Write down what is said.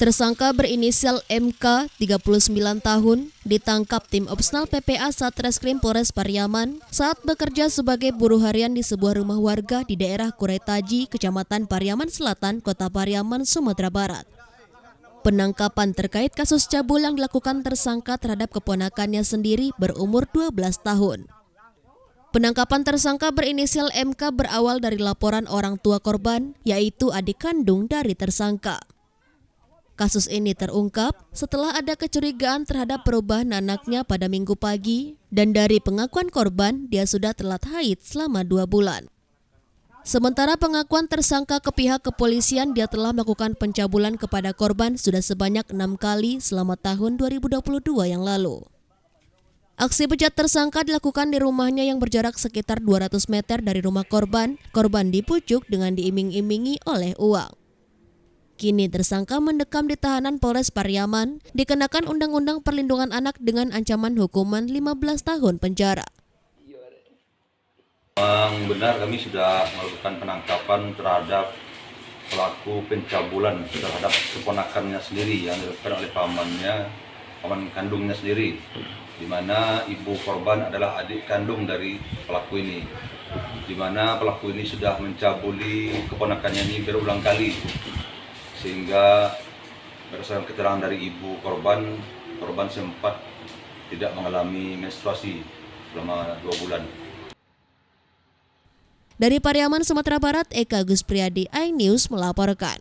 Tersangka berinisial MK, 39 tahun, ditangkap tim Opsnal PPA Satreskrim Polres Pariaman saat bekerja sebagai buruh harian di sebuah rumah warga di daerah Kuretaji, Kecamatan Pariaman Selatan, Kota Pariaman, Sumatera Barat. Penangkapan terkait kasus cabul yang dilakukan tersangka terhadap keponakannya sendiri berumur 12 tahun. Penangkapan tersangka berinisial MK berawal dari laporan orang tua korban, yaitu adik kandung dari tersangka. Kasus ini terungkap setelah ada kecurigaan terhadap perubahan anaknya pada Minggu pagi, dan dari pengakuan korban, dia sudah telat haid selama 2 bulan. Sementara pengakuan tersangka ke pihak kepolisian, dia telah melakukan pencabulan kepada korban sudah sebanyak 6 kali selama tahun 2022 yang lalu. Aksi bejat tersangka dilakukan di rumahnya yang berjarak sekitar 200 meter dari rumah korban. Korban dipucuk dengan diiming-imingi oleh uang. Kini tersangka mendekam di tahanan Polres Pariaman dikenakan Undang-Undang Perlindungan Anak dengan ancaman hukuman 15 tahun penjara. Benar, kami sudah melakukan penangkapan terhadap pelaku pencabulan terhadap keponakannya sendiri yang dilakukan oleh paman kandungnya sendiri, di mana ibu korban adalah adik kandung dari pelaku ini, di mana pelaku ini sudah mencabuli keponakannya ini berulang kali, sehingga berdasarkan keterangan dari ibu korban sempat tidak mengalami menstruasi selama 2 bulan. Dari Pariaman, Sumatera Barat, Eka Gus Priyadi, iNews melaporkan.